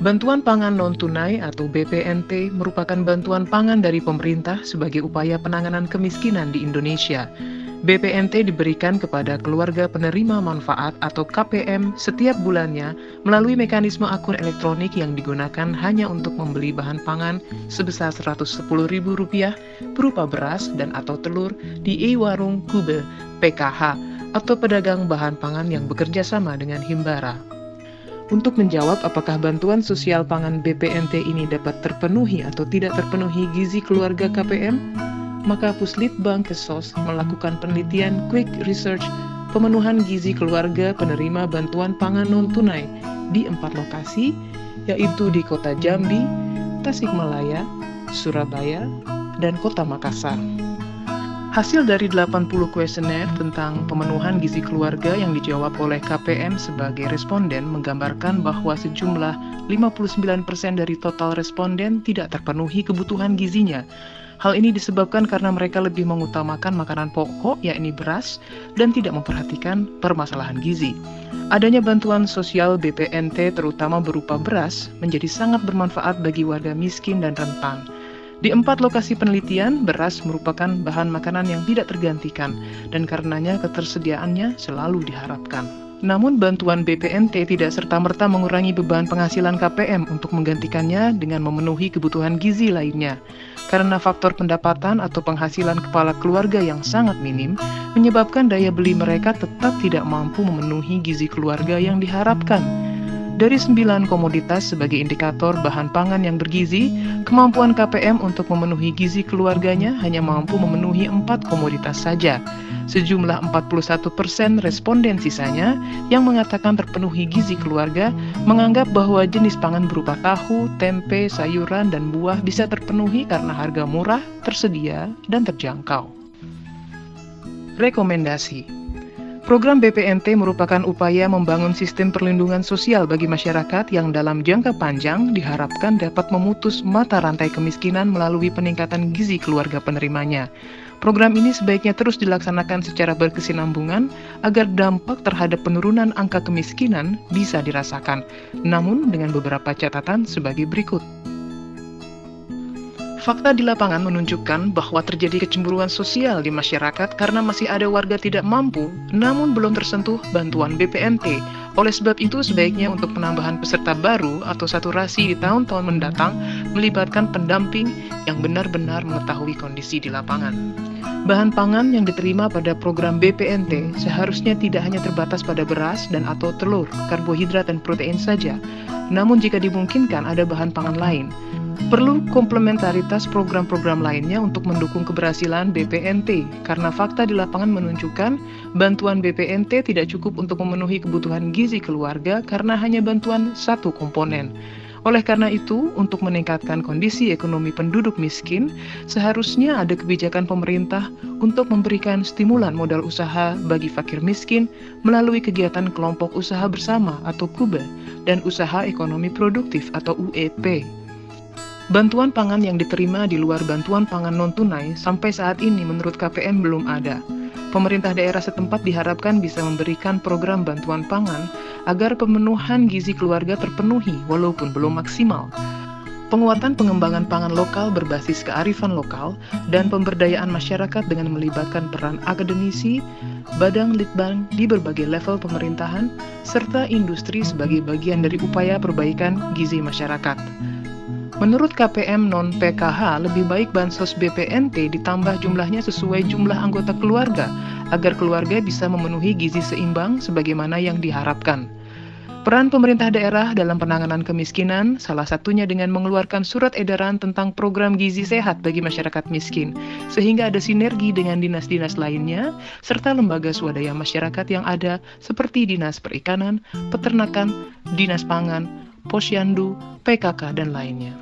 Bantuan Pangan Non-Tunai atau BPNT merupakan bantuan pangan dari pemerintah sebagai upaya penanganan kemiskinan di Indonesia. BPNT diberikan kepada keluarga penerima manfaat atau KPM setiap bulannya melalui mekanisme akun elektronik yang digunakan hanya untuk membeli bahan pangan sebesar Rp110.000 berupa beras dan atau telur di e-warung Kube PKH atau pedagang bahan pangan yang bekerja sama dengan Himbara. Untuk menjawab apakah bantuan sosial pangan BPNT ini dapat terpenuhi atau tidak terpenuhi gizi keluarga KPM, maka Puslitbang Kesos melakukan penelitian quick research pemenuhan gizi keluarga penerima bantuan pangan non-tunai di 4 lokasi, yaitu di Kota Jambi, Tasikmalaya, Surabaya, dan Kota Makassar. Hasil dari 80 kuesioner tentang pemenuhan gizi keluarga yang dijawab oleh KPM sebagai responden menggambarkan bahwa sejumlah 59% dari total responden tidak terpenuhi kebutuhan gizinya. Hal ini disebabkan karena mereka lebih mengutamakan makanan pokok, yakni beras, dan tidak memperhatikan permasalahan gizi. Adanya bantuan sosial BPNT terutama berupa beras menjadi sangat bermanfaat bagi warga miskin dan rentan. Di 4 lokasi penelitian, beras merupakan bahan makanan yang tidak tergantikan, dan karenanya ketersediaannya selalu diharapkan. Namun bantuan BPNT tidak serta-merta mengurangi beban penghasilan KPM untuk menggantikannya dengan memenuhi kebutuhan gizi lainnya. Karena faktor pendapatan atau penghasilan kepala keluarga yang sangat minim, menyebabkan daya beli mereka tetap tidak mampu memenuhi gizi keluarga yang diharapkan. Dari 9 komoditas sebagai indikator bahan pangan yang bergizi, kemampuan KPM untuk memenuhi gizi keluarganya hanya mampu memenuhi 4 komoditas saja. Sejumlah 41% responden sisanya yang mengatakan terpenuhi gizi keluarga menganggap bahwa jenis pangan berupa tahu, tempe, sayuran, dan buah bisa terpenuhi karena harga murah, tersedia, dan terjangkau. Rekomendasi. Program BPNT merupakan upaya membangun sistem perlindungan sosial bagi masyarakat yang dalam jangka panjang diharapkan dapat memutus mata rantai kemiskinan melalui peningkatan gizi keluarga penerimanya. Program ini sebaiknya terus dilaksanakan secara berkesinambungan agar dampak terhadap penurunan angka kemiskinan bisa dirasakan, namun dengan beberapa catatan sebagai berikut. Fakta di lapangan menunjukkan bahwa terjadi kecemburuan sosial di masyarakat karena masih ada warga tidak mampu, namun belum tersentuh bantuan BPNT. Oleh sebab itu, sebaiknya untuk penambahan peserta baru atau saturasi di tahun-tahun mendatang, melibatkan pendamping yang benar-benar mengetahui kondisi di lapangan. Bahan pangan yang diterima pada program BPNT seharusnya tidak hanya terbatas pada beras dan atau telur, karbohidrat dan protein saja. Namun jika dimungkinkan ada bahan pangan lain, perlu komplementaritas program-program lainnya untuk mendukung keberhasilan BPNT, karena fakta di lapangan menunjukkan bantuan BPNT tidak cukup untuk memenuhi kebutuhan gizi keluarga karena hanya bantuan satu komponen. Oleh karena itu, untuk meningkatkan kondisi ekonomi penduduk miskin, seharusnya ada kebijakan pemerintah untuk memberikan stimulan modal usaha bagi fakir miskin melalui kegiatan kelompok usaha bersama atau KUBA dan usaha ekonomi produktif atau UEP. Bantuan pangan yang diterima di luar bantuan pangan non-tunai sampai saat ini menurut KPM belum ada. Pemerintah daerah setempat diharapkan bisa memberikan program bantuan pangan agar pemenuhan gizi keluarga terpenuhi walaupun belum maksimal. Penguatan pengembangan pangan lokal berbasis kearifan lokal dan pemberdayaan masyarakat dengan melibatkan peran akademisi, badan litbang di berbagai level pemerintahan, serta industri sebagai bagian dari upaya perbaikan gizi masyarakat. Menurut KPM non-PKH, lebih baik bansos BPNT ditambah jumlahnya sesuai jumlah anggota keluarga, agar keluarga bisa memenuhi gizi seimbang sebagaimana yang diharapkan. Peran pemerintah daerah dalam penanganan kemiskinan, salah satunya dengan mengeluarkan surat edaran tentang program gizi sehat bagi masyarakat miskin, sehingga ada sinergi dengan dinas-dinas lainnya, serta lembaga swadaya masyarakat yang ada seperti Dinas Perikanan, Peternakan, Dinas Pangan, Posyandu, PKK, dan lainnya.